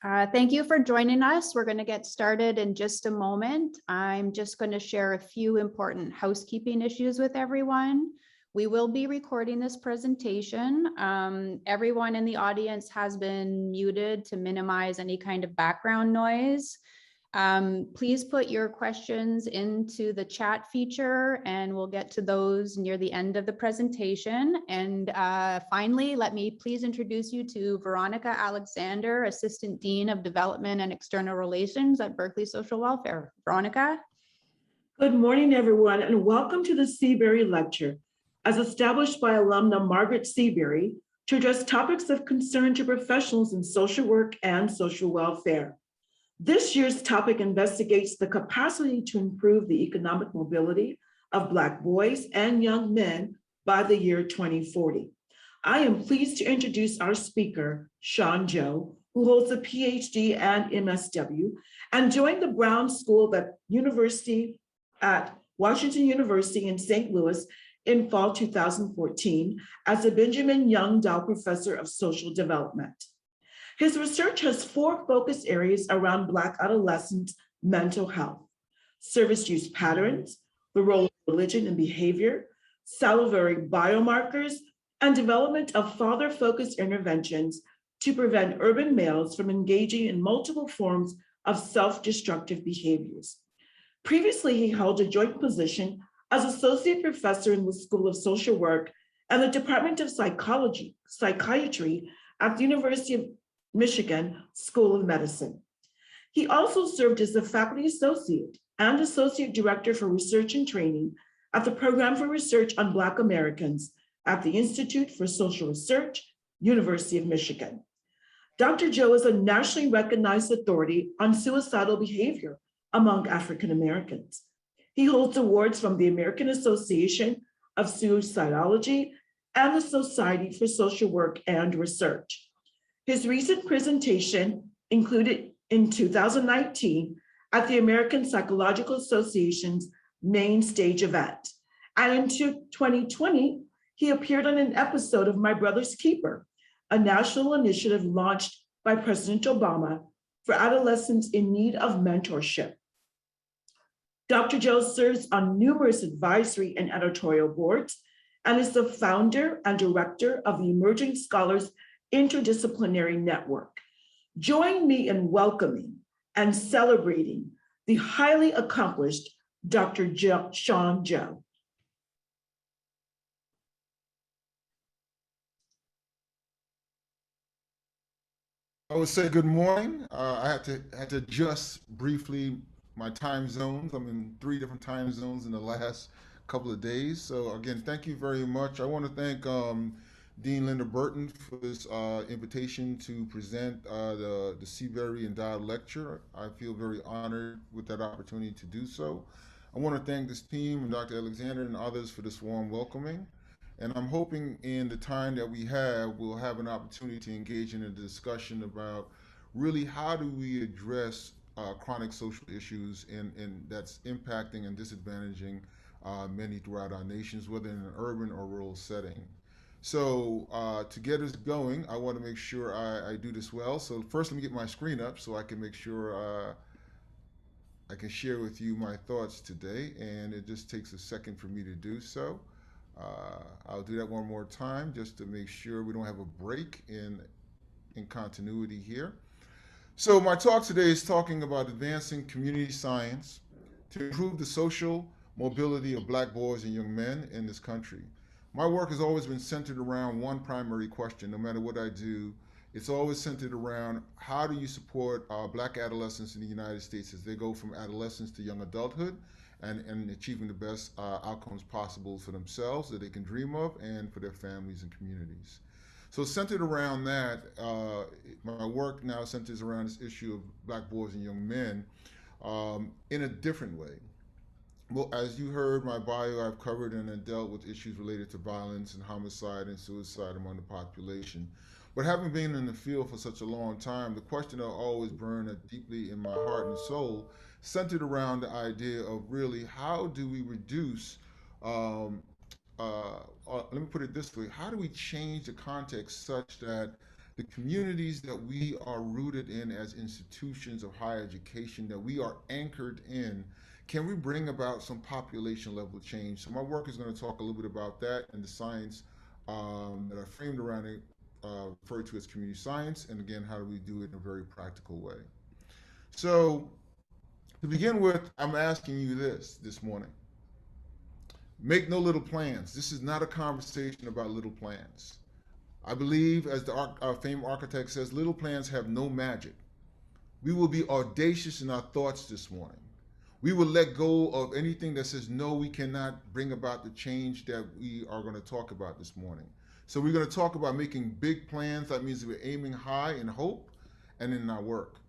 Thank you for joining us. We're going to get started in just a moment. I'm just going to share a few important housekeeping issues with everyone. We will be recording this presentation. Everyone in the audience has been muted to minimize any kind of background noise. Please put your questions into the chat feature and we'll get to those near the end of the presentation. And finally, let me please introduce you to Veronica Alexander, Assistant Dean of Development and External Relations at Berkeley Social Welfare. Veronica? Good morning, everyone, and welcome to the Seabury Lecture, as established by alumna Margaret Seabury to address topics of concern to professionals in social work and social welfare. This year's topic investigates the capacity to improve the economic mobility of Black boys and young men by the year 2040. I am pleased to introduce our speaker, Sean Joe, who holds a PhD and MSW and joined the Brown School at Washington University in St. Louis in fall 2014 as a Benjamin Young Dow Professor of Social Development. His research has 4 focus areas around Black adolescents' mental health: service use patterns, the role of religion and behavior, salivary biomarkers, and development of father-focused interventions to prevent urban males from engaging in multiple forms of self-destructive behaviors. Previously, he held a joint position as associate professor in the School of Social Work and the Department of Psychiatry at the University of Michigan School of Medicine. He also served as a faculty associate and associate director for research and training at the Program for Research on Black Americans at the Institute for Social Research, University of Michigan. Dr. Joe is a nationally recognized authority on suicidal behavior among African Americans. He holds awards from the American Association of Suicidology and the Society for Social Work and Research. His recent presentation included in 2019 at the American Psychological Association's main stage event. And in 2020, he appeared on an episode of My Brother's Keeper, a national initiative launched by President Obama for adolescents in need of mentorship. Dr. Joe serves on numerous advisory and editorial boards and is the founder and director of the Emerging Scholars Interdisciplinary Network. Join me in welcoming and celebrating the highly accomplished Dr. Sean Joe. I would say good morning. I had to adjust briefly my time zones. I'm in 3 different time zones in the last couple of days. So again, thank you very much. I want to thank Dean Linda Burton for this invitation to present the Seabury Endowed Lecture. I feel very honored with that opportunity to do so. I want to thank this team and Dr. Alexander and others for this warm welcoming. And I'm hoping in the time that we have, we'll have an opportunity to engage in a discussion about really how do we address chronic social issues and that's impacting and disadvantaging many throughout our nations, whether in an urban or rural setting. So to get us going, I want to make sure I do this well. So first, let me get my screen up so I can make sure I can share with you my thoughts today. And it just takes a second for me to do so. I'll do that one more time just to make sure we don't have a break in continuity here. So my talk today is talking about advancing community science to improve the social mobility of Black boys and young men in this country. My work has always been centered around one primary question. No matter what I do, it's always centered around how do you support Black adolescents in the United States as they go from adolescence to young adulthood and achieving the best outcomes possible for themselves that they can dream of and for their families and communities. So centered around that, my work now centers around this issue of Black boys and young men in a different way. Well, as you heard my bio, I've covered and dealt with issues related to violence and homicide and suicide among the population. But having been in the field for such a long time, the question that always burned deeply in my heart and soul centered around the idea of really how do we reduce, let me put it this way, how do we change the context such that the the communities that we are rooted in as institutions of higher education, that we are anchored in, can we bring about some population level change? So my work is going to talk a little bit about that and the science that I framed around it, referred to as community science, and again, how do we do it in a very practical way. So to begin with, I'm asking you this morning. Make no little plans. This is not a conversation about little plans. I believe, as the famed architect says, little plans have no magic. We will be audacious in our thoughts this morning. We will let go of anything that says, no, we cannot bring about the change that we are going to talk about this morning. So we're going to talk about making big plans. That means we're aiming high in hope and in our work.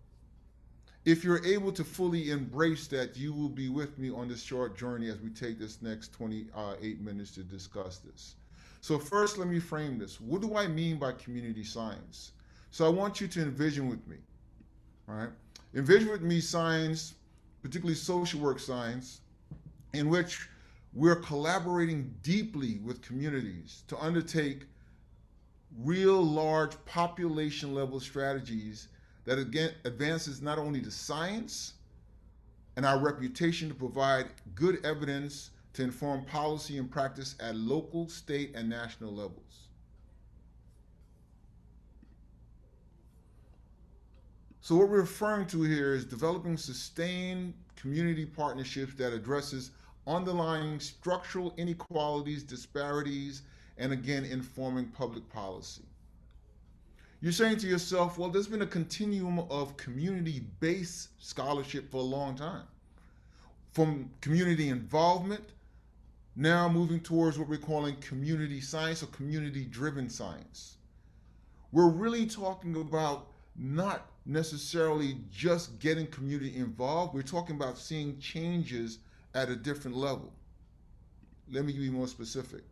If you're able to fully embrace that, you will be with me on this short journey as we take this next 28 minutes to discuss this. So first, let me frame this. What do I mean by community science? So I want you to envision with me, all right? Envision with me science, particularly social work science, in which we're collaborating deeply with communities to undertake real large population level strategies that again advances not only the science and our reputation to provide good evidence to inform policy and practice at local, state, and national levels. So what we're referring to here is developing sustained community partnerships that addresses underlying structural inequalities, disparities, and again, informing public policy. You're saying to yourself, well, there's been a continuum of community-based scholarship for a long time. From community involvement, now moving towards what we're calling community science or community-driven science. We're really talking about not necessarily just getting community involved. We're talking about seeing changes at a different level. Let me be more specific.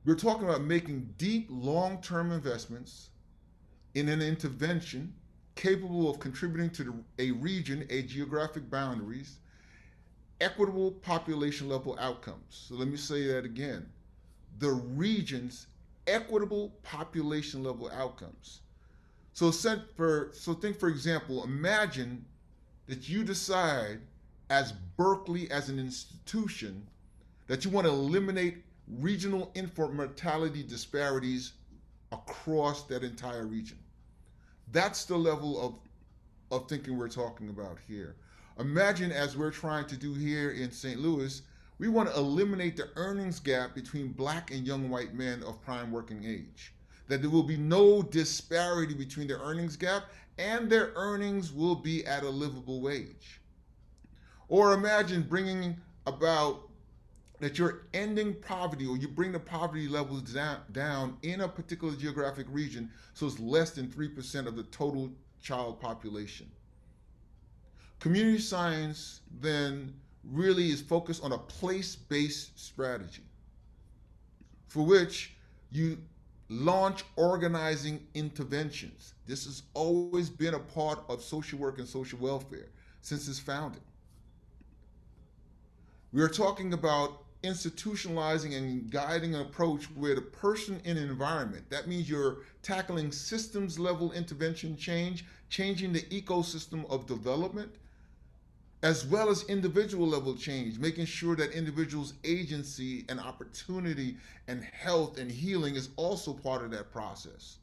We're talking about making deep, long-term investments in an intervention capable of contributing to a region, a geographic boundaries, equitable population level outcomes. So let me say that again. The region's equitable population level outcomes. So think, for example, imagine that you decide as Berkeley, as an institution, that you want to eliminate regional infant mortality disparities across that entire region. That's the level of thinking we're talking about here. Imagine, as we're trying to do here in St. Louis, we want to eliminate the earnings gap between Black and young white men of prime working age. That there will be no disparity between their earnings gap and their earnings will be at a livable wage. Or imagine bringing about that you're ending poverty, or you bring the poverty levels down in a particular geographic region so it's less than 3% of the total child population. Community science then really is focused on a place-based strategy for which you launch organizing interventions. This has always been a part of social work and social welfare since its founding. We are talking about institutionalizing and guiding an approach where the person in an environment, that means you're tackling systems level intervention change, changing the ecosystem of development, as well as individual level change, making sure that individuals' agency and opportunity and health and healing is also part of that process.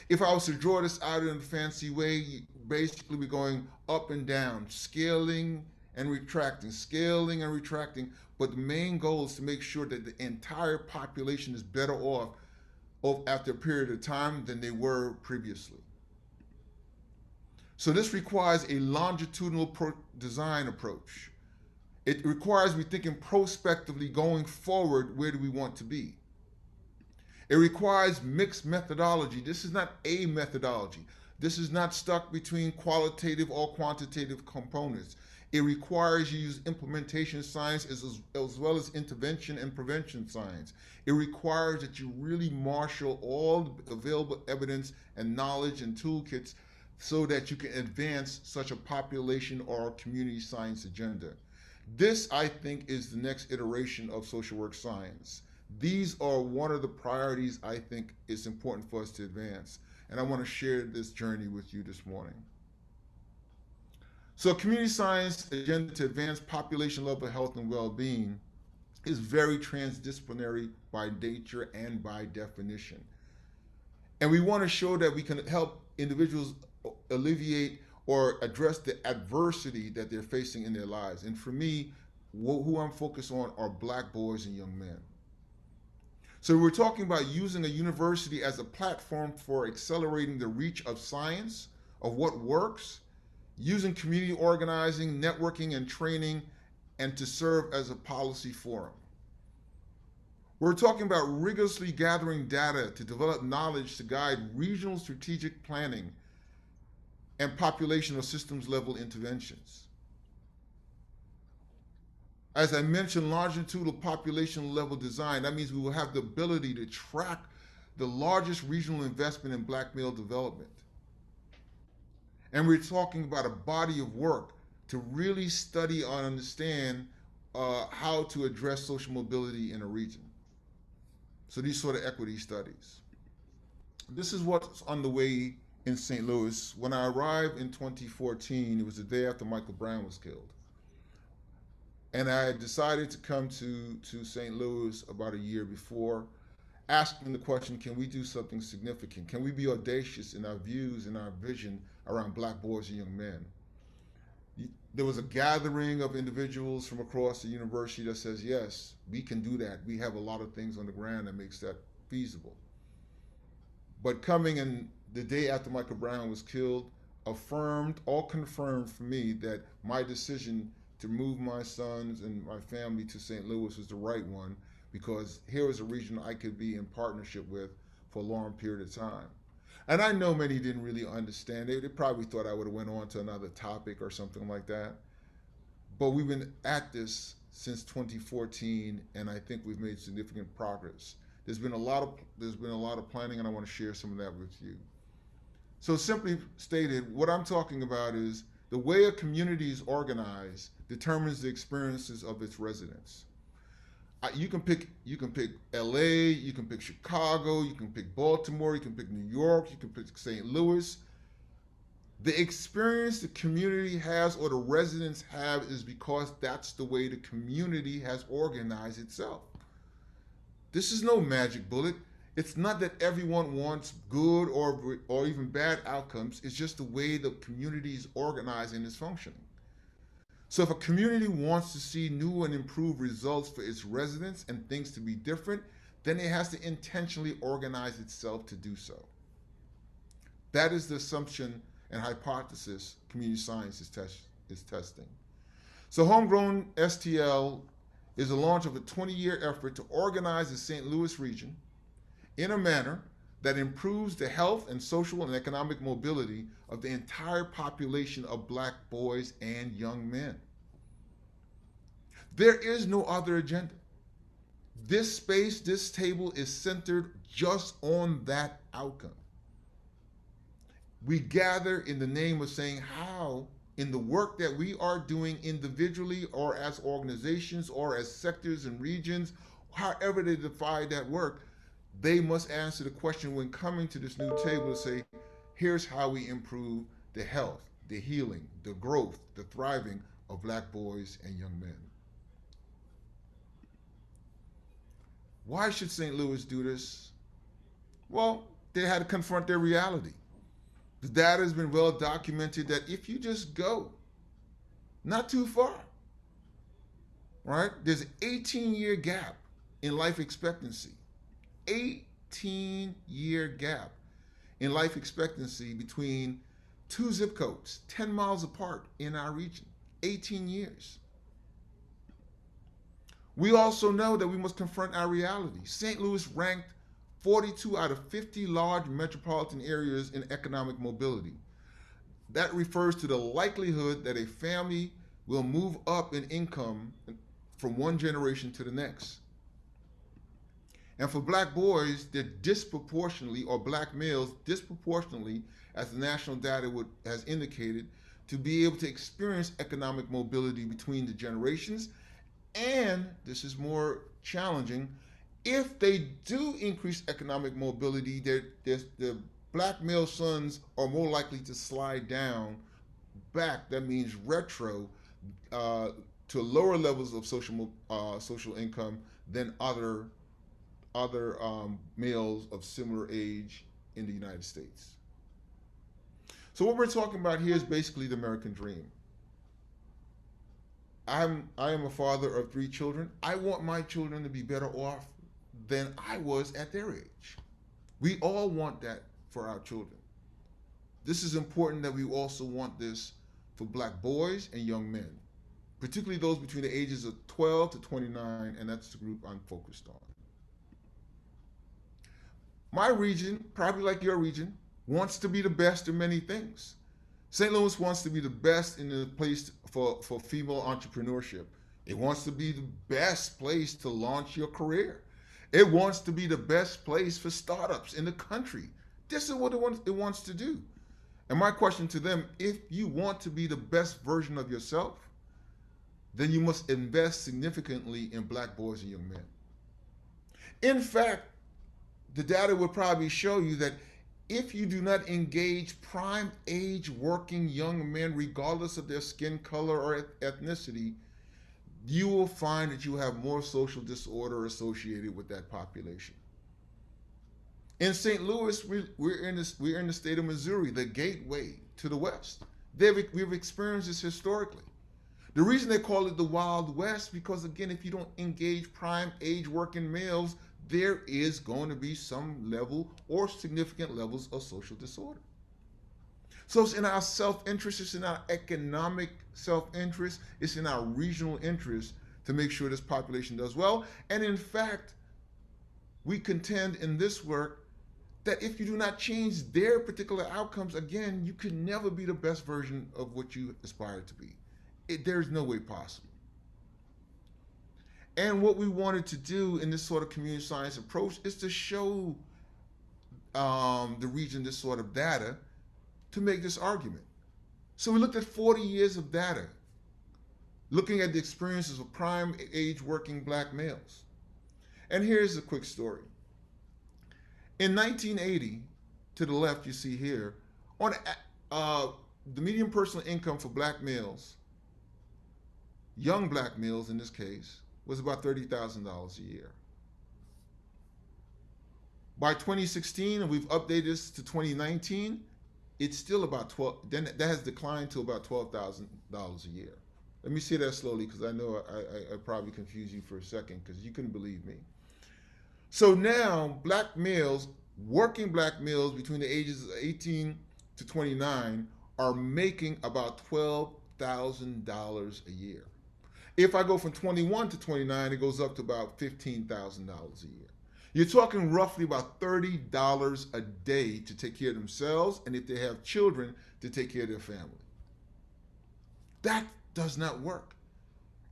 If I was to draw this out in a fancy way, basically we're going up and down, scaling and retracting, but the main goal is to make sure that the entire population is better off after a period of time than they were previously. So this requires a longitudinal design approach. It requires me thinking prospectively going forward, where do we want to be? It requires mixed methodology. This is not a methodology. This is not stuck between qualitative or quantitative components. It requires you use implementation science as well as intervention and prevention science. It requires that you really marshal all the available evidence and knowledge and toolkits so that you can advance such a population or community science agenda. This, I think, is the next iteration of social work science. These are one of the priorities I think is important for us to advance. And I want to share this journey with you this morning. So community science agenda to advance population level health and well-being is very transdisciplinary by nature and by definition. And we want to show that we can help individuals alleviate or address the adversity that they're facing in their lives. And for me, who I'm focused on are Black boys and young men. So we're talking about using a university as a platform for accelerating the reach of science, of what works, using community organizing, networking, and training, and to serve as a policy forum. We're talking about rigorously gathering data to develop knowledge to guide regional strategic planning and population or systems level interventions. As I mentioned, longitudinal population level design, that means we will have the ability to track the largest regional investment in Black male development. And we're talking about a body of work to really study and understand how to address social mobility in a region. So these sort of equity studies. This is what's underway in St. Louis. When I arrived in 2014, it was the day after Michael Brown was killed. And I had decided to come to St. Louis about a year before, asking the question, can we do something significant? Can we be audacious in our views and our vision around Black boys and young men? There was a gathering of individuals from across the university that says, yes, we can do that. We have a lot of things on the ground that makes that feasible. But coming in the day after Michael Brown was killed, confirmed for me that my decision to move my sons and my family to St. Louis was the right one, because here was a region I could be in partnership with for a long period of time. And I know many didn't really understand it. They probably thought I would have went on to another topic or something like that. But we've been at this since 2014, and I think we've made significant progress. There's been a lot of planning, and I want to share some of that with you. So simply stated, what I'm talking about is the way a community is organized determines the experiences of its residents. You can pick LA, you can pick Chicago, you can pick Baltimore, you can pick New York, you can pick St. Louis. The experience the community has or the residents have is because that's the way the community has organized itself. This is no magic bullet. It's not that everyone wants good or even bad outcomes. It's just the way the community is organized and is functioning. So if a community wants to see new and improved results for its residents and things to be different, then it has to intentionally organize itself to do so. That is the assumption and hypothesis community science is testing. So Homegrown STL is the launch of a 20-year effort to organize the St. Louis region in a manner that improves the health and social and economic mobility of the entire population of Black boys and young men. There is no other agenda. This space, this table is centered just on that outcome. We gather in the name of saying how, in the work that we are doing individually or as organizations or as sectors and regions, however they define that work, they must answer the question when coming to this new table to say, here's how we improve the health, the healing, the growth, the thriving of Black boys and young men. Why should St. Louis do this? Well, they had to confront their reality. The data has been well documented that if you just go not too far, right? There's an 18-year gap in life expectancy. 18-year gap in life expectancy between two zip codes, 10 miles apart in our region, 18 years. We also know that we must confront our reality. St. Louis ranked 42 out of 50 large metropolitan areas in economic mobility. That refers to the likelihood that a family will move up in income from one generation to the next. And for Black boys, they're disproportionately, or Black males disproportionately, as the national data has indicated, to be able to experience economic mobility between the generations. And this is more challenging, If they do increase economic mobility, the black male sons are more likely to slide down back. That means retro uh, to lower levels of social income than other males of similar age in the United States. So what we're talking about here is basically the American dream. I am a father of 3 children. I want my children to be better off than I was at their age. We all want that for our children. This is important that we also want this for black boys and young men, particularly those between the ages of 12 to 29, and that's the group I'm focused on. My region, probably like your region, wants to be the best in many things. St. Louis wants to be the best in the place for female entrepreneurship. It wants to be the best place to launch your career. It wants to be the best place for startups in the country. This is what it wants to do. And my question to them, if you want to be the best version of yourself, then you must invest significantly in black boys and young men. In fact, the data will probably show you that if you do not engage prime age working young men, regardless of their skin color or ethnicity, you will find that you have more social disorder associated with that population. In St. Louis, we're in the state of Missouri, the gateway to the West. We've experienced this historically. The reason they call it the Wild West, because again, if you don't engage prime age working males, there is going to be some level or significant levels of social disorder. So it's in our self-interest, it's in our economic self-interest, it's in our regional interest to make sure this population does well. And in fact, we contend in this work that if you do not change their particular outcomes, again, you can never be the best version of what you aspire to be. There's no way possible. And what we wanted to do in this sort of community science approach is to show the region this sort of data to make this argument. So we looked at 40 years of data, looking at the experiences of prime age working black males. And here's a quick story. In 1980, to the left you see here, on the median personal income for black males, young black males in this case, was about $30,000 a year. By 2016, and we've updated this to 2019, it's still about then that has declined to about $12,000 a year. Let me say that slowly because I know I probably confused you for a second because you couldn't believe me. So now black males, working black males between the ages of 18 to 29 are making about $12,000 a year. If I go from 21 to 29, it goes up to about $15,000 a year. You're talking roughly about $30 a day to take care of themselves, and if they have children, to take care of their family. That does not work.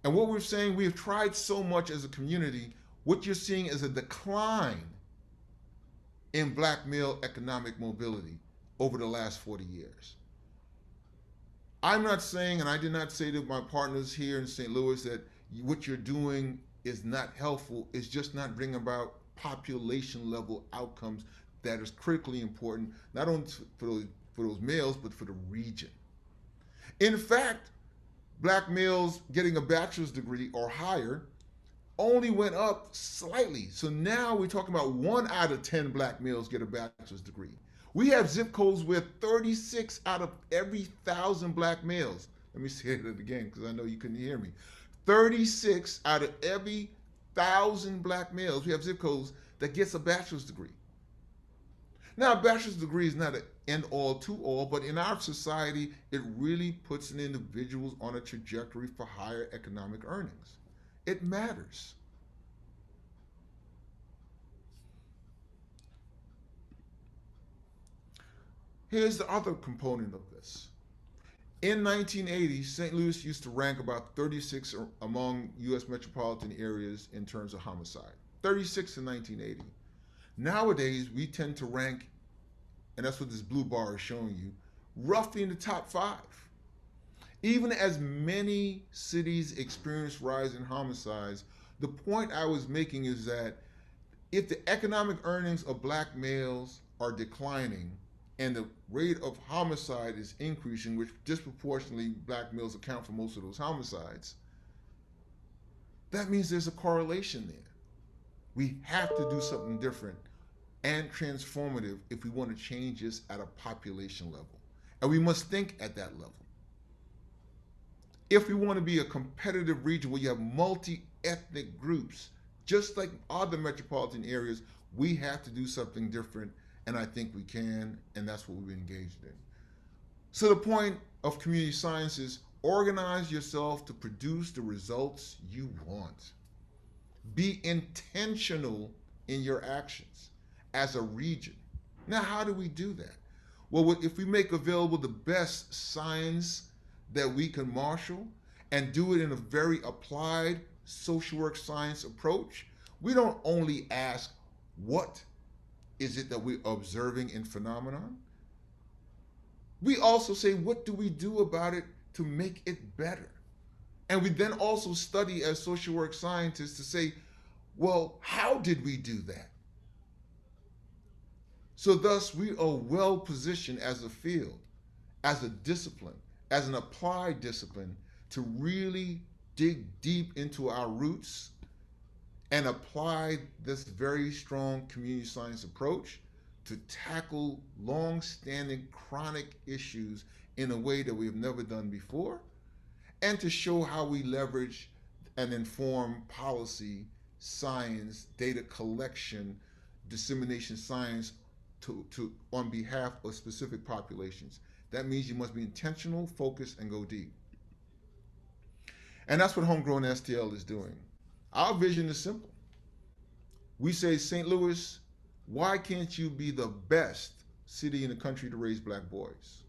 And what we're saying, we have tried so much as a community, what you're seeing is a decline in black male economic mobility over the last 40 years. I'm not saying, and I did not say to my partners here in St. Louis that what you're doing is not helpful. It's just not bringing about population level outcomes that is critically important, not only for those males, but for the region. In fact, black males getting a bachelor's degree or higher only went up slightly. So now we're talking about 1 out of 10 black males get a bachelor's degree. We have zip codes where 36 out of every 1,000 black males, let me say that again because I know you couldn't hear me, 36 out of every 1,000 black males, we have zip codes that gets a bachelor's degree. Now, a bachelor's degree is not an end all to all, but in our society, it really puts an individual on a trajectory for higher economic earnings. It matters. Here's the other component of this. In 1980, St. Louis used to rank about 36 among U.S. metropolitan areas in terms of homicide. 36 in 1980. Nowadays, we tend to rank, and that's what this blue bar is showing you, roughly in the top 5. Even as many cities experience rise in homicides, the point I was making is that If the economic earnings of black males are declining and the rate of homicide is increasing, which disproportionately black males account for most of those homicides, that means there's a correlation there. We have to do something different and transformative if we want to change this at a population level. And we must think at that level. If we want to be a competitive region where you have multi-ethnic groups, just like other metropolitan areas, we have to do something different, and I think we can, and that's what we've been engaged in. So the point of community science is organize yourself to produce the results you want. Be intentional in your actions as a region. Now, how do we do that? Well, if we make available the best science that we can marshal and do it in a very applied social work science approach, we don't only ask what is it that we're observing in phenomenon, we also say what do we do about it to make it better. And we then also study as social work scientists to say, well, how did we do that? So thus we are well positioned as a field, as a discipline, as an applied discipline to really dig deep into our roots and apply this very strong community science approach to tackle long-standing chronic issues in a way that we have never done before, and to show how we leverage and inform policy, science, data collection, dissemination science on behalf of specific populations. That means you must be intentional, focused, and go deep. And that's what Homegrown STL is doing. Our vision is simple. We say, St. Louis, why can't you be the best city in the country to raise black boys?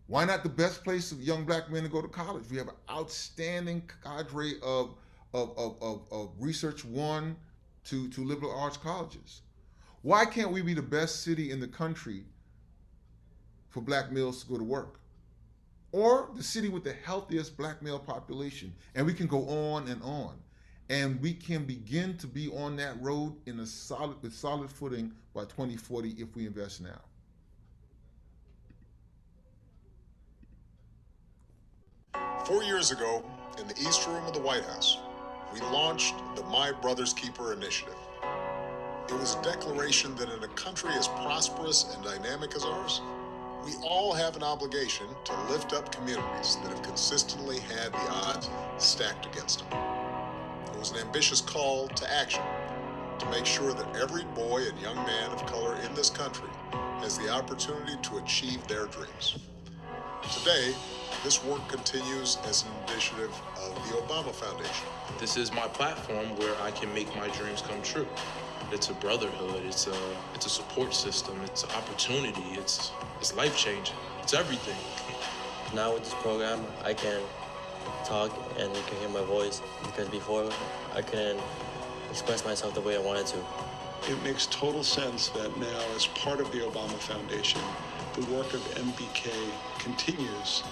Why not the best place of young black men to go to college? We have an outstanding cadre of Research One to liberal arts colleges. Why can't we be the best city in the country for black males to go to work? Or the city with the healthiest black male population? And we can go on and on. And we can begin to be on that road with solid footing by 2040 if we invest now. Four years ago, in the East Room of the White House, we launched the My Brother's Keeper initiative. It was a declaration that in a country as prosperous and dynamic as ours, we all have an obligation to lift up communities that have consistently had the odds stacked against them. It was an ambitious call to action to make sure that every boy and young man of color in this country has the opportunity to achieve their dreams. Today, this work continues as an initiative of the Obama Foundation. This is my platform where I can make my dreams come true. It's a brotherhood, it's a support system, it's an opportunity, it's life-changing, it's everything. Now with this program, I can talk and you can hear my voice, because before I couldn't express myself the way I wanted to. It makes total sense that now, as part of the Obama Foundation, the work of MBK continues,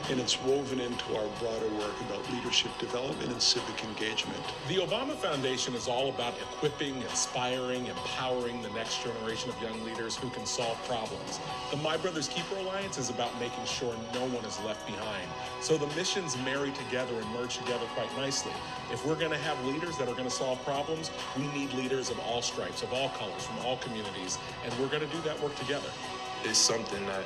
and it's woven into our broader work about leadership development and civic engagement. The Obama Foundation is all about equipping, inspiring, empowering the next generation of young leaders who can solve problems. The My Brother's Keeper Alliance is about making sure no one is left behind. So the missions marry together and merge together quite nicely. If we're going to have leaders that are going to solve problems, we need leaders of all stripes, of all colors, from all communities, and we're going to do that work together. It's something that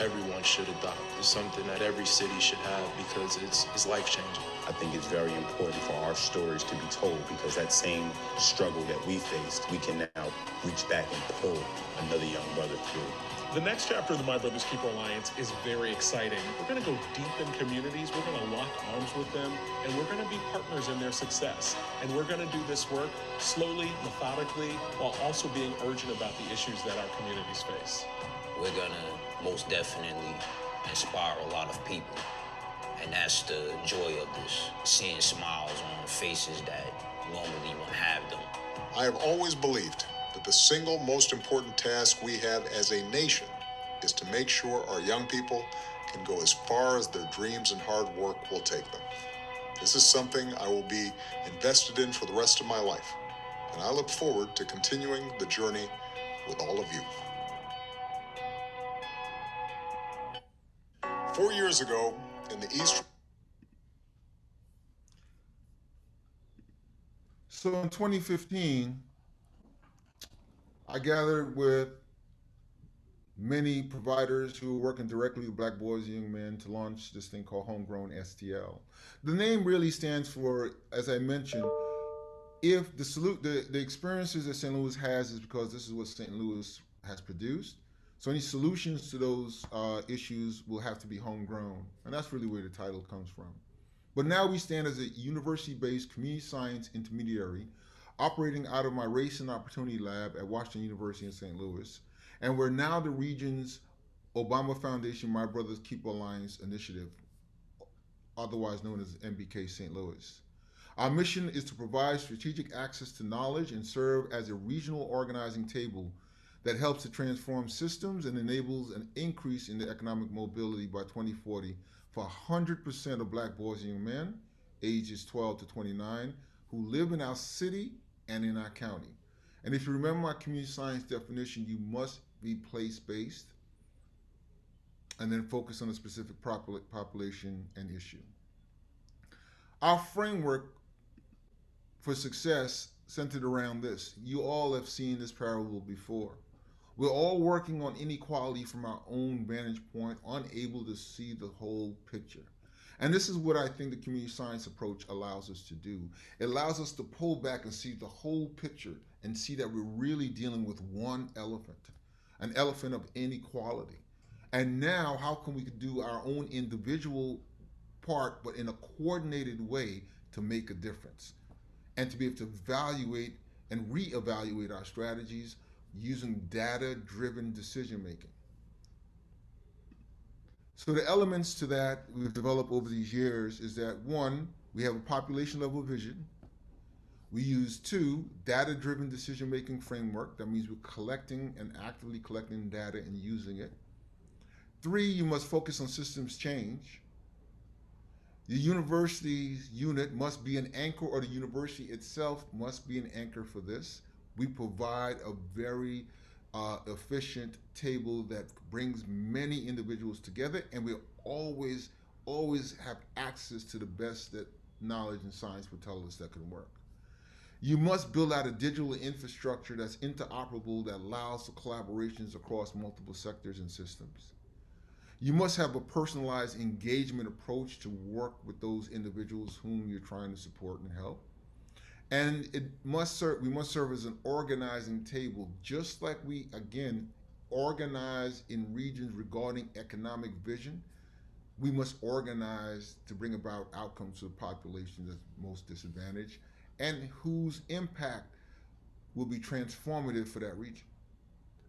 everyone should adopt. It's something that every city should have because it's life-changing. I think it's very important for our stories to be told, because that same struggle that we faced, we can now reach back and pull another young brother through. The next chapter of the My Brother's Keeper Alliance is very exciting. We're going to go deep in communities, we're going to lock arms with them, and we're going to be partners in their success. And we're going to do this work slowly, methodically, while also being urgent about the issues that our communities face. We're going to most definitely inspire a lot of people. And that's the joy of this, seeing smiles on faces that normally won't have them. I have always believed that the single most important task we have as a nation is to make sure our young people can go as far as their dreams and hard work will take them. This is something I will be invested in for the rest of my life. and I look forward to continuing the journey with all of you. 4 years ago, in the East. So in 2015, I gathered with many providers who were working directly with Black boys and young men to launch this thing called Homegrown STL. The name really stands for, as I mentioned, if the experiences that St. Louis has is because this is what St. Louis has produced. So any solutions to those issues will have to be homegrown, and that's really where the title comes from. But now we stand as a university-based community science intermediary operating out of my Race and Opportunity Lab at Washington University in St. Louis. And we're now the region's Obama Foundation My Brothers Keeper Alliance initiative, otherwise known as MBK St. Louis. Our mission is to provide strategic access to knowledge and serve as a regional organizing table that helps to transform systems and enables an increase in the economic mobility by 2040 for 100% of Black boys and young men, ages 12 to 29, who live in our city and in our county. And if you remember my community science definition, you must be place-based and then focus on a specific population and issue. Our framework for success centered around this. You all have seen this parable before. We're all working on inequality from our own vantage point, unable to see the whole picture. And this is what I think the community science approach allows us to do. It allows us to pull back and see the whole picture and see that we're really dealing with one elephant, an elephant of inequality. And now, how can we do our own individual part, but in a coordinated way to make a difference? And to be able to evaluate and reevaluate our strategies using data-driven decision-making. So the elements to that we've developed over these years is that, one, we have a population-level vision. We use, two, data-driven decision-making framework. That means we're collecting and actively collecting data and using it. Three, you must focus on systems change. The university's unit must be an anchor, or the university itself must be an anchor for this. We provide a very efficient table that brings many individuals together, and we always have access to the best that knowledge and science will tell us that can work. You must build out a digital infrastructure that's interoperable, that allows for collaborations across multiple sectors and systems. You must have a personalized engagement approach to work with those individuals whom you're trying to support and help. And we must serve as an organizing table, just like we, again, organize in regions regarding economic vision. We must organize to bring about outcomes to the population that's most disadvantaged and whose impact will be transformative for that region.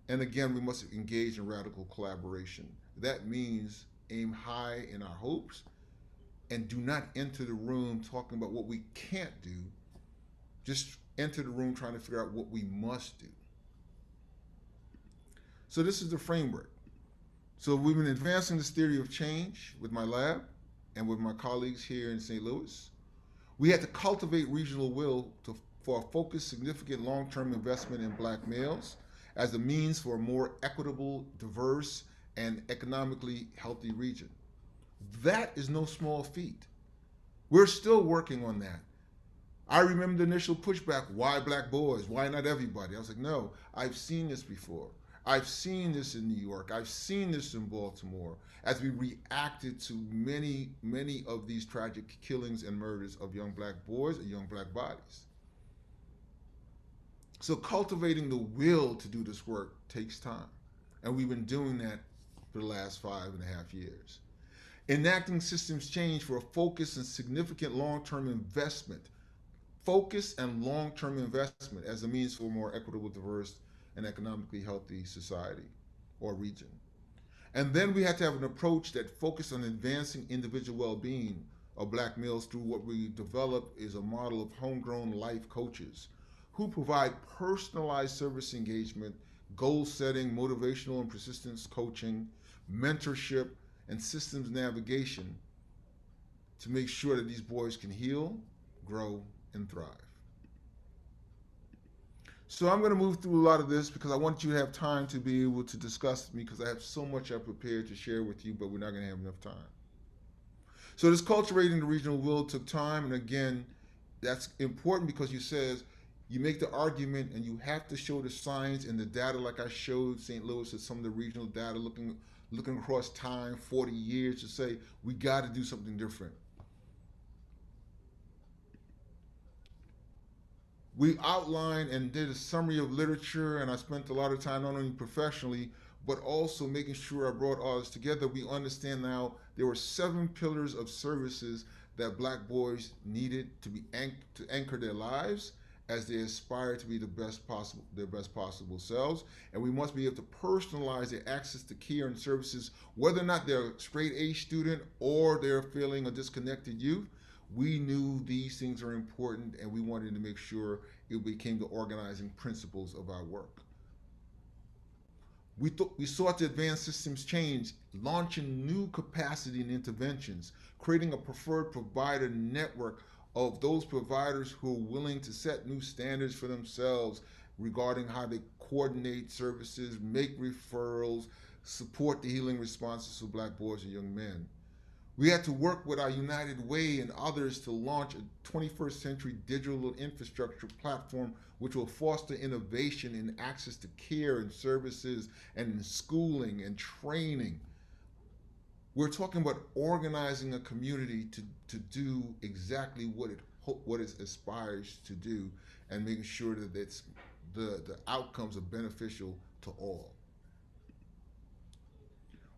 And again, we must engage in radical collaboration. That means aim high in our hopes and do not enter the room talking about what we can't do. Just enter the room trying to figure out what we must do. So this is the framework. So we've been advancing this theory of change with my lab and with my colleagues here in St. Louis. We had to cultivate regional will for a focused, significant long-term investment in Black males as a means for a more equitable, diverse, and economically healthy region. That is no small feat. We're still working on that. I remember the initial pushback, why Black boys? Why not everybody? I was like, no, I've seen this before. I've seen this in New York. I've seen this in Baltimore as we reacted to many, many of these tragic killings and murders of young Black boys and young Black bodies. So cultivating the will to do this work takes time. And we've been doing that for the last 5.5 years. Enacting systems change for a focused and significant long-term investment. Focus and long-term investment as a means for a more equitable, diverse, and economically healthy society or region. And then we had to have an approach that focused on advancing individual well-being of Black males through what we developed is a model of homegrown life coaches who provide personalized service engagement, goal setting, motivational and persistence coaching, mentorship, and systems navigation to make sure that these boys can heal, grow, and thrive. So I'm going to move through a lot of this because I want you to have time to be able to discuss with me because I have so much I've prepared to share with you, but we're not going to have enough time. So this cultivating the regional will took time, and again, that's important because you says you make the argument and you have to show the science and the data, like I showed St. Louis and some of the regional data, looking across time, 40 years, to say we got to do something different. We outlined and did a summary of literature, and I spent a lot of time not only professionally, but also making sure I brought all this together. We understand now there were 7 pillars of services that Black boys needed to be to anchor their lives as they aspire to be their best possible selves. And we must be able to personalize their access to care and services, whether or not they're a straight A student or they're feeling a disconnected youth. We knew these things are important, and we wanted to make sure it became the organizing principles of our work. We sought to advance systems change, launching new capacity and interventions, creating a preferred provider network of those providers who are willing to set new standards for themselves regarding how they coordinate services, make referrals, support the healing responses for Black boys and young men. We had to work with our United Way and others to launch a 21st century digital infrastructure platform which will foster innovation in access to care and services and in schooling and training. We're talking about organizing a community to do exactly what it aspires to do and making sure that the outcomes are beneficial to all.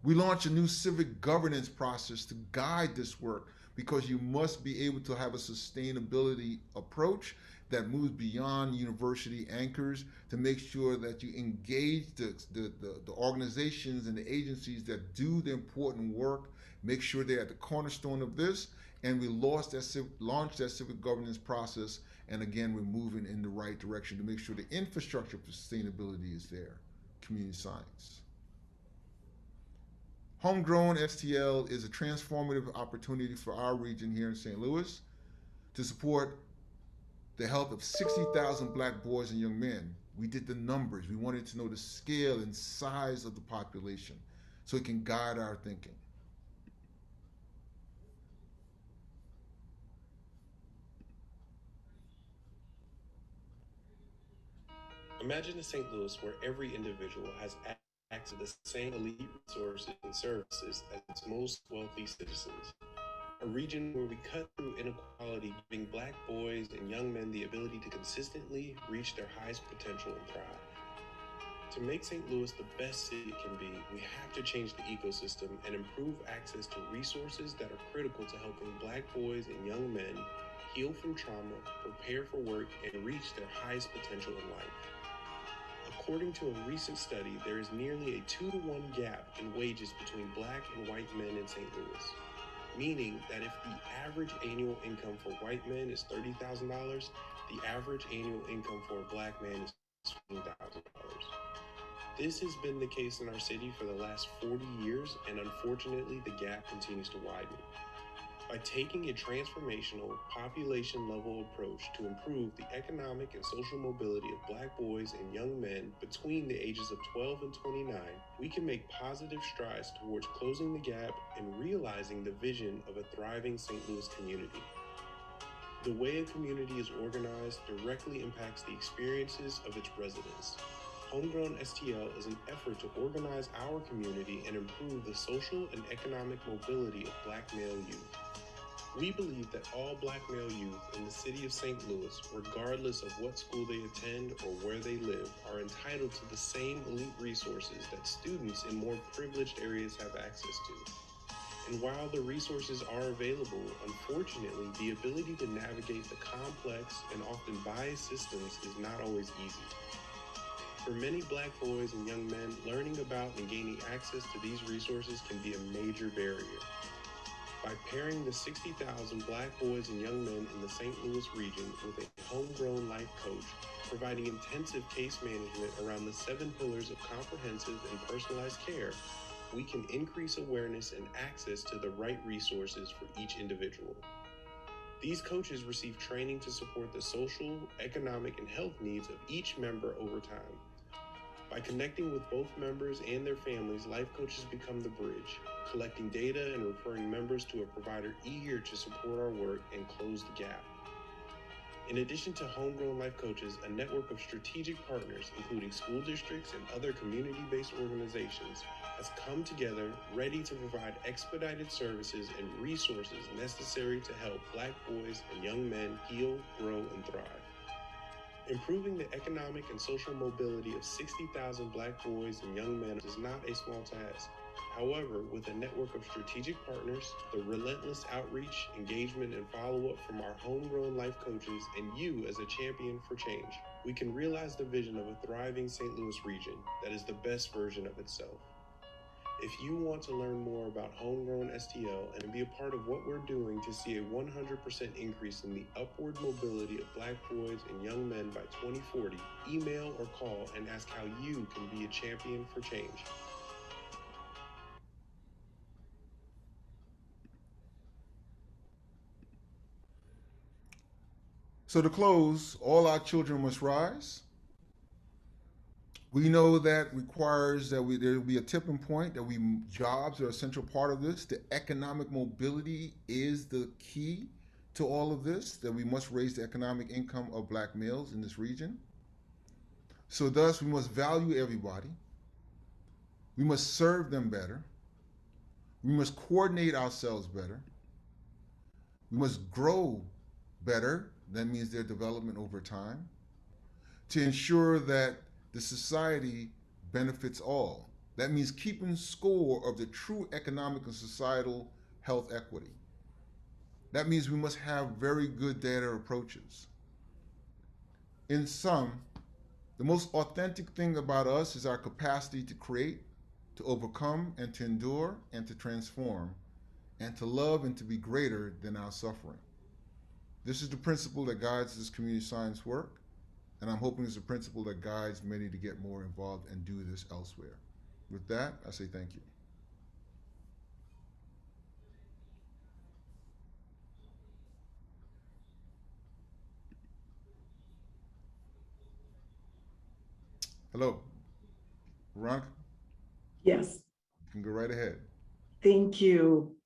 We launched a new civic governance process to guide this work because you must be able to have a sustainability approach that moves beyond university anchors to make sure that you engage the organizations and the agencies that do the important work, make sure they're at the cornerstone of this, and we launched that civic governance process, and again, we're moving in the right direction to make sure the infrastructure for sustainability is there, community science. Homegrown STL is a transformative opportunity for our region here in St. Louis to support the health of 60,000 Black boys and young men. We did the numbers. We wanted to know the scale and size of the population so it can guide our thinking. Imagine a St. Louis where every individual has access to the same elite resources and services as its most wealthy citizens. A region where we cut through inequality, giving Black boys and young men the ability to consistently reach their highest potential and thrive. To make St. Louis the best city it can be, we have to change the ecosystem and improve access to resources that are critical to helping Black boys and young men heal from trauma, prepare for work, and reach their highest potential in life. According to a recent study, there is nearly a 2-to-1 gap in wages between Black and white men in St. Louis, meaning that if the average annual income for white men is $30,000, the average annual income for a Black man is $15,000. This has been the case in our city for the last 40 years, and unfortunately, the gap continues to widen. By taking a transformational, population-level approach to improve the economic and social mobility of Black boys and young men between the ages of 12 and 29, we can make positive strides towards closing the gap and realizing the vision of a thriving St. Louis community. The way a community is organized directly impacts the experiences of its residents. Homegrown STL is an effort to organize our community and improve the social and economic mobility of Black male youth. We believe that all Black male youth in the city of St. Louis, regardless of what school they attend or where they live, are entitled to the same elite resources that students in more privileged areas have access to. And while the resources are available, unfortunately, the ability to navigate the complex and often biased systems is not always easy. For many Black boys and young men, learning about and gaining access to these resources can be a major barrier. By pairing the 60,000 Black boys and young men in the St. Louis region with a homegrown life coach, providing intensive case management around the 7 pillars of comprehensive and personalized care, we can increase awareness and access to the right resources for each individual. These coaches receive training to support the social, economic, and health needs of each member over time. By connecting with both members and their families, life coaches become the bridge, collecting data and referring members to a provider eager to support our work and close the gap. In addition to homegrown life coaches, a network of strategic partners, including school districts and other community-based organizations, has come together ready to provide expedited services and resources necessary to help Black boys and young men heal, grow, and thrive. Improving the economic and social mobility of 60,000 Black boys and young men is not a small task. However, with a network of strategic partners, the relentless outreach, engagement, and follow-up from our homegrown life coaches, and you as a champion for change, we can realize the vision of a thriving St. Louis region that is the best version of itself. If you want to learn more about homegrown STL and be a part of what we're doing to see a 100% increase in the upward mobility of Black boys and young men by 2040, email or call and ask how you can be a champion for change. So to close, all our children must rise. We know that requires that there will be a tipping point, that jobs are a central part of this. The economic mobility is the key to all of this, that we must raise the economic income of Black males in this region. So thus, we must value everybody. We must serve them better. We must coordinate ourselves better. We must grow better. That means their development over time, to ensure that the society benefits all. That means keeping score of the true economic and societal health equity. That means we must have very good data approaches. In sum, the most authentic thing about us is our capacity to create, to overcome, and to endure, and to transform, and to love and to be greater than our suffering. This is the principle that guides this community science work, and I'm hoping it's a principle that guides many to get more involved and do this elsewhere. With that, I say thank you. Hello, Veronica, Yes, you can go right ahead. thank you.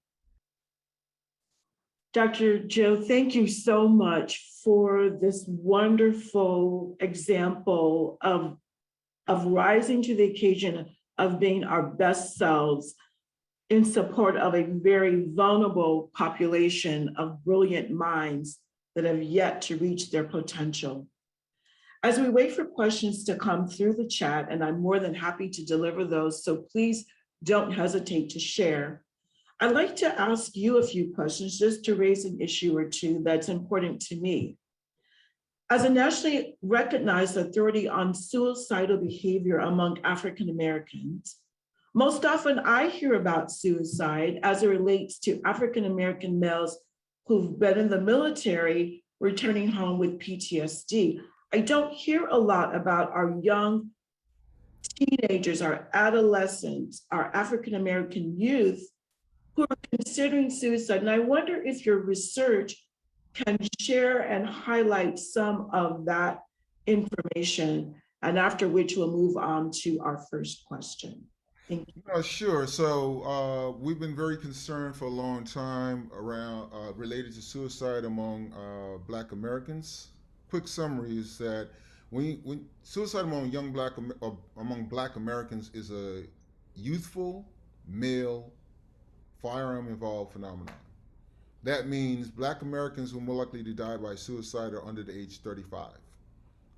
Dr. Joe, thank you so much for this wonderful example of rising to the occasion of being our best selves in support of a very vulnerable population of brilliant minds that have yet to reach their potential. As we wait for questions to come through the chat, and I'm more than happy to deliver those, so please don't hesitate to share. I'd like to ask you a few questions just to raise an issue or two that's important to me. As a nationally recognized authority on suicidal behavior among African Americans, most often I hear about suicide as it relates to African American males who've been in the military returning home with PTSD. I don't hear a lot about our young teenagers, our adolescents, our African American youth who are considering suicide. And I wonder if your research can share and highlight some of that information, and after which we'll move on to our first question. Thank you. Sure. So we've been very concerned for a long time around related to suicide among Black Americans. Quick summary is that when suicide among among Black Americans is a youthful male firearm involved phenomenon. That means Black Americans who are more likely to die by suicide are under the age 35.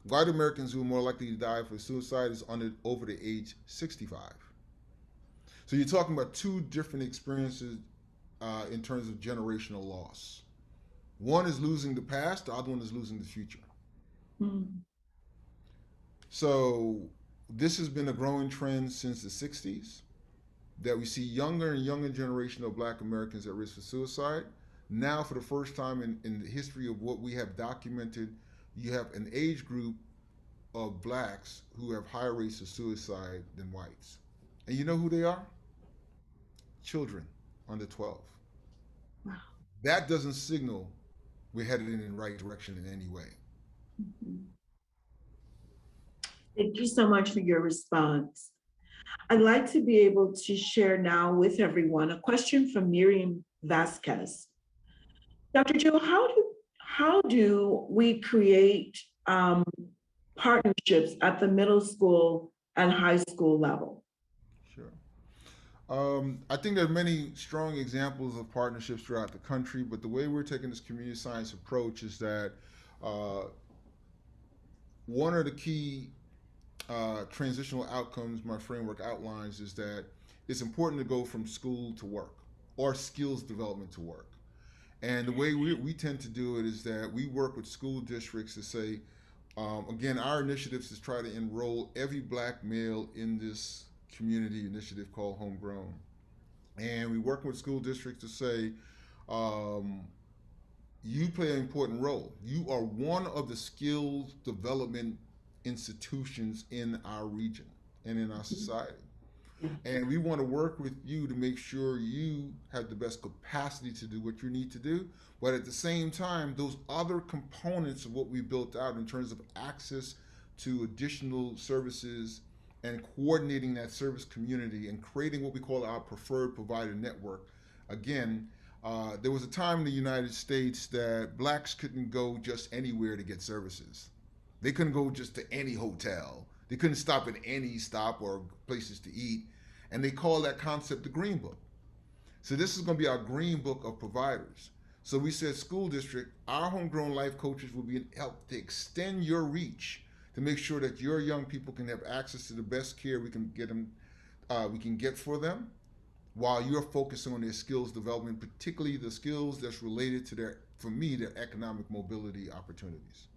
White Americans who are more likely to die for suicide is over the age 65. So you're talking about two different experiences in terms of generational loss. One is losing the past, the other one is losing the future. Mm. So this has been a growing trend since the 60s, that we see younger and younger generation of Black Americans at risk for suicide. Now, for the first time in the history of what we have documented, you have an age group of Blacks who have higher rates of suicide than whites. And you know who they are? Children under 12. Wow. That doesn't signal we're headed in the right direction in any way. Thank you so much for your response. I'd like to be able to share now with everyone a question from Miriam Vasquez. Dr. Joe, how do we create partnerships at the middle school and high school level? Sure. I think there are many strong examples of partnerships throughout the country, but the way we're taking this community science approach is that uh, one of the key transitional outcomes my framework outlines is that it's important to go from school to work or skills development to work. And the way we tend to do it is that we work with school districts to say, again, our initiatives is try to enroll every black male in this community initiative called Homegrown. And we work with school districts to say, um, you play an important role. You are one of the skills development institutions in our region and in our society. And we want to work with you to make sure you have the best capacity to do what you need to do. But at the same time, those other components of what we built out in terms of access to additional services and coordinating that service community and creating what we call our preferred provider network. Again, there was a time in the United States that blacks couldn't go just anywhere to get services. They couldn't go just to any hotel. They couldn't stop at any stop or places to eat. And they call that concept the Green Book. So this is going to be our Green Book of providers. So we said, school district, our homegrown life coaches will be help to extend your reach to make sure that your young people can have access to the best care we can get for them, while you're focusing on their skills development, particularly the skills that's related to their economic mobility opportunities.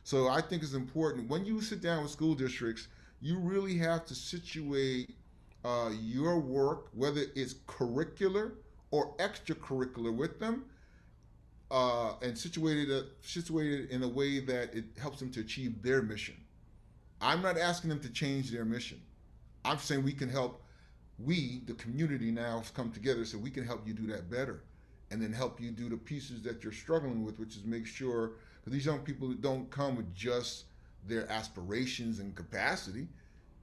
So I think it's important when you sit down with school districts, you really have to situate your work, whether it's curricular or extracurricular, with them, and situated in a way that it helps them to achieve their mission. I'm not asking them to change their mission. I'm saying we, the community, now come together so we can help you do that better, and then help you do the pieces that you're struggling with, which is make sure that these young people don't come with just their aspirations and capacity.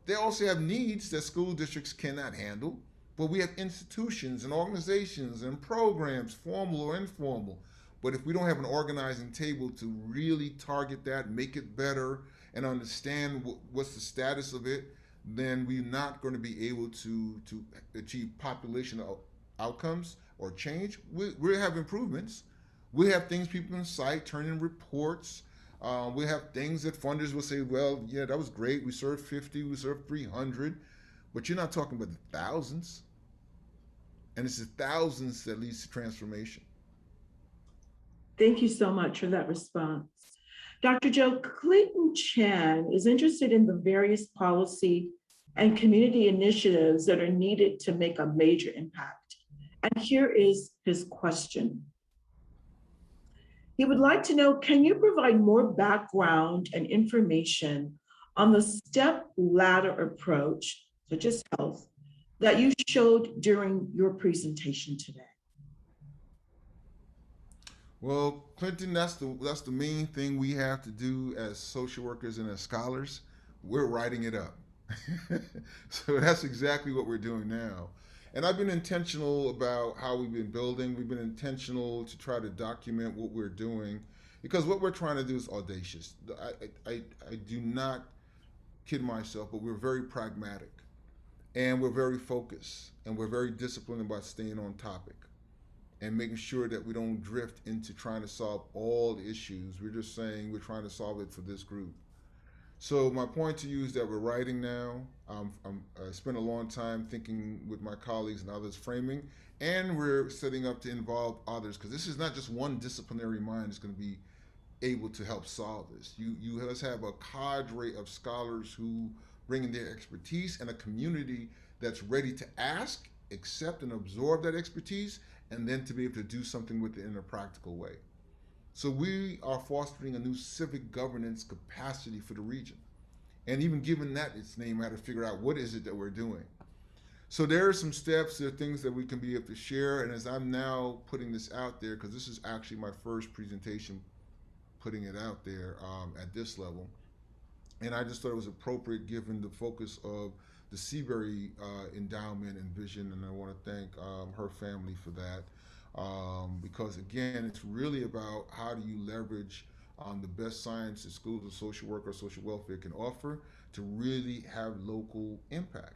They also have needs that school districts cannot handle, but we have institutions and organizations and programs, formal or informal. But if we don't have an organizing table to really target that, make it better, and understand what's the status of it, then we're not going to be able to achieve population outcomes or change. We have improvements. We have things people can cite, turn in reports. We have things that funders will say, well, yeah, that was great. We served 50, we served 300, but you're not talking about the thousands. And it's the thousands that leads to transformation. Thank you so much for that response. Dr. Joe, Clayton Chan is interested in the various policy and community initiatives that are needed to make a major impact. And here is his question. He would like to know, can you provide more background and information on the step ladder approach, such as health, that you showed during your presentation today? Well, Clinton, that's the main thing we have to do as social workers and as scholars. We're writing it up. So that's exactly what we're doing now. And I've been intentional about how we've been building. We've been intentional to try to document what we're doing, because what we're trying to do is audacious. I do not kid myself, but we're very pragmatic, and we're very focused, and we're very disciplined about staying on topic and making sure that we don't drift into trying to solve all the issues. We're just saying we're trying to solve it for this group. So my point to you is that we're writing now. I spent a long time thinking with my colleagues and others framing, and we're setting up to involve others, because this is not just one disciplinary mind that's going to be able to help solve this. You let's have a cadre of scholars who bring in their expertise, and a community that's ready to ask, accept, and absorb that expertise, and then to be able to do something with it in a practical way. So we are fostering a new civic governance capacity for the region. And even given that its name, I had to figure out what is it that we're doing. So there are some steps, there are things that we can be able to share. And as I'm now putting this out there, because this is actually my first presentation putting it out there at this level, and I just thought it was appropriate given the focus of the Seabury endowment and vision, and I want to thank her family for that. Because again, it's really about how do you leverage the best science that schools of social work or social welfare can offer to really have local impact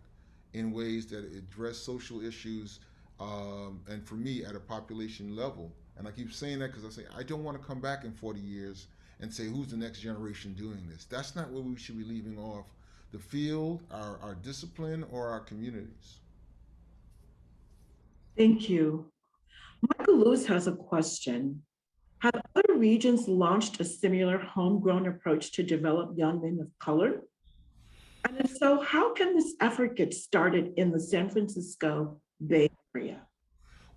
in ways that address social issues, and for me at a population level. And I keep saying that because I say I don't want to come back in 40 years and say who's the next generation doing this. That's not what we should be leaving off the field, our discipline, or our communities. Thank you. Michael Lewis has a question. Have other regions launched a similar homegrown approach to develop young men of color? And if so, how can this effort get started in the San Francisco Bay Area?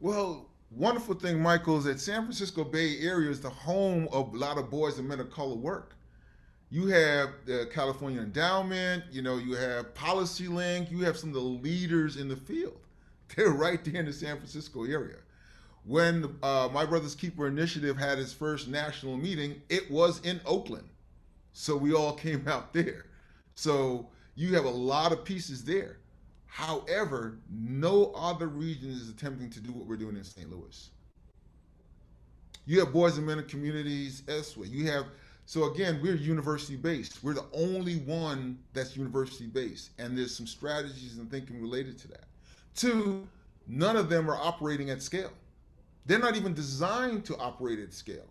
Well, wonderful thing, Michael, is that San Francisco Bay Area is the home of a lot of boys and men of color work. You have the California Endowment, you have Policy Link, you have some of the leaders in the field. They're right there in the San Francisco area. When My Brother's Keeper Initiative had its first national meeting, it was in Oakland. So we all came out there. So you have a lot of pieces there. However, no other region is attempting to do what we're doing in St. Louis. You have boys and men of communities elsewhere. So again, we're university based. We're the only one that's university based. And there's some strategies and thinking related to that. Two, none of them are operating at scale. They're not even designed to operate at scale.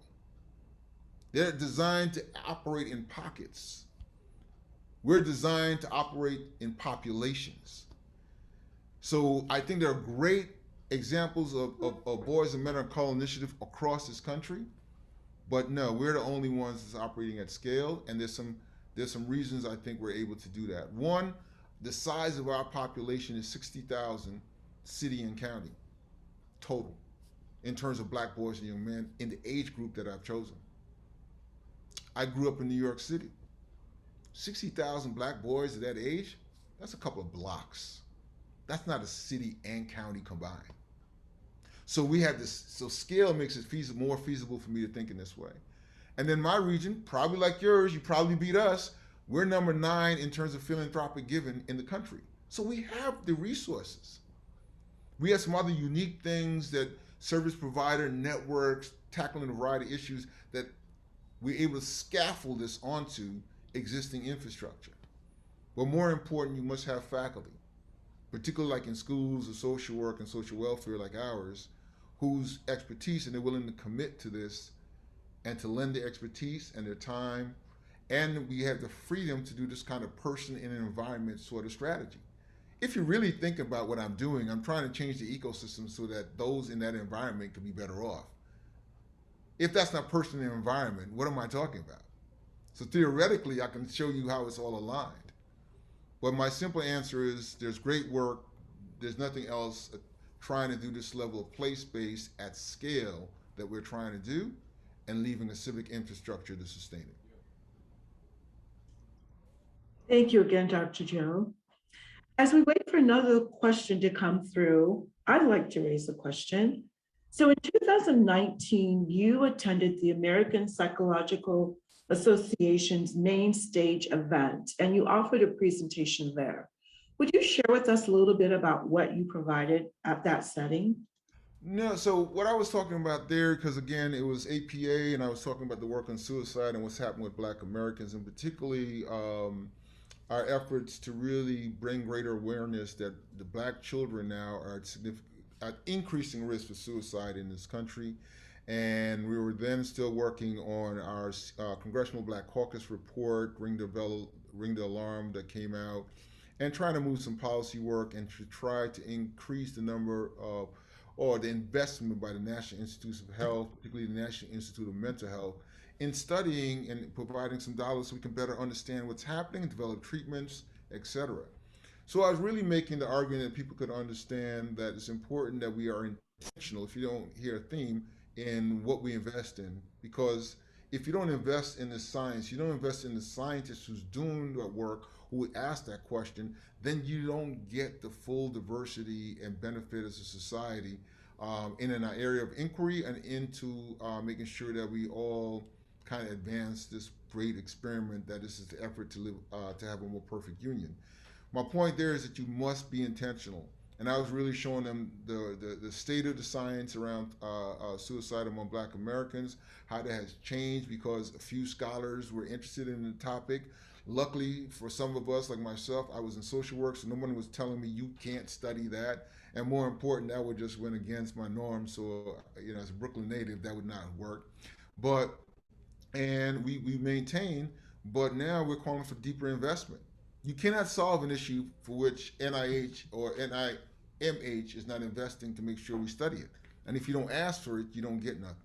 They're designed to operate in pockets. We're designed to operate in populations. So I think there are great examples of boys and men of color initiative across this country, but no, we're the only ones that's operating at scale, and there's some reasons I think we're able to do that. One, the size of our population is 60,000 city and county total in terms of black boys and young men in the age group that I've chosen. I grew up in New York City. 60,000 black boys at that age, that's a couple of blocks. That's not a city and county combined. So we have this, so scale makes it more feasible for me to think in this way. And then my region, probably like yours, you probably beat us. We're number 9 in terms of philanthropic giving in the country. So we have the resources. We have some other unique things that service provider networks, tackling a variety of issues that we're able to scaffold this onto existing infrastructure. But more important, you must have faculty, particularly like in schools of social work and social welfare like ours, whose expertise and they're willing to commit to this and to lend their expertise and their time. And we have the freedom to do this kind of person in an environment sort of strategy. If you really think about what I'm doing, I'm trying to change the ecosystem so that those in that environment can be better off. If that's not person in an environment, what am I talking about? So theoretically, I can show you how it's all aligned. But my simple answer is there's great work. There's nothing else trying to do this level of place-based at scale that we're trying to do and leaving a civic infrastructure to sustain it. Thank you again, Dr. Joe. As we wait for another question to come through, I'd like to raise a question. So in 2019, you attended the American Psychological Association's main stage event, and you offered a presentation there. Would you share with us a little bit about what you provided at that setting? No, so what I was talking about there, because again, it was APA, and I was talking about the work on suicide and what's happening with Black Americans, and particularly our efforts to really bring greater awareness that the Black children now are at increasing risk for suicide in this country. And we were then still working on our Congressional Black Caucus report, Ring the Alarm, that came out, and trying to move some policy work and to try to increase the number of, or the investment by the National Institutes of Health, particularly the National Institute of Mental Health, in studying and providing some dollars so we can better understand what's happening and develop treatments, et cetera. So I was really making the argument that people could understand that it's important that we are intentional, if you don't hear a theme, in what we invest in. Because if you don't invest in the science, you don't invest in the scientists who's doing the work who would ask that question, then you don't get the full diversity and benefit as a society in an area of inquiry and into making sure that we all kind of advance this great experiment that this is the effort to live to have a more perfect union. My point there is that you must be intentional. And I was really showing them the state of the science around suicide among Black Americans, how that has changed because a few scholars were interested in the topic. Luckily for some of us, like myself, I was in social work, so no one was telling me you can't study that. And more important, that would just went against my norms. So, as a Brooklyn native, that would not work. But and we maintain, but now we're calling for deeper investment. You cannot solve an issue for which NIH or NIMH is not investing to make sure we study it. And if you don't ask for it, you don't get nothing.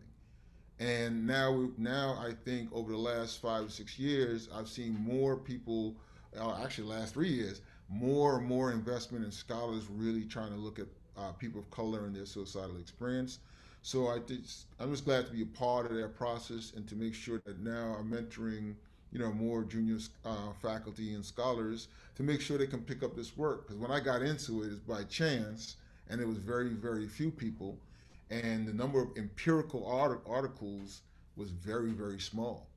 And now I think over the last 5 or 6 years, I've seen more people, actually last 3 years, more and more investment in scholars really trying to look at people of color and their suicidal experience. So I'm just glad to be a part of that process and to make sure that now I'm mentoring, more junior faculty and scholars to make sure they can pick up this work. Because when I got into it, it's by chance, and it was very, very few people, and the number of empirical articles was very, very small.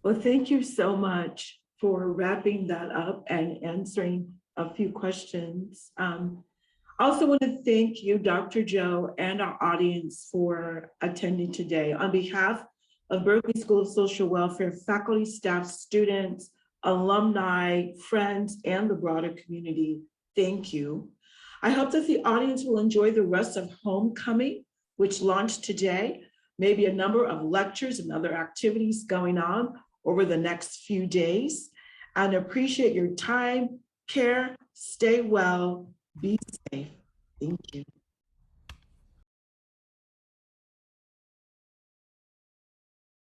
Well, thank you so much for wrapping that up and answering a few questions. I also want to thank you, Dr. Joe, and our audience for attending today. On behalf of Berkeley School of Social Welfare, faculty, staff, students, alumni, friends, and the broader community, thank you. I hope that the audience will enjoy the rest of Homecoming, which launched today, maybe a number of lectures and other activities going on over the next few days, and appreciate your time, care, stay well, be safe. Thank you.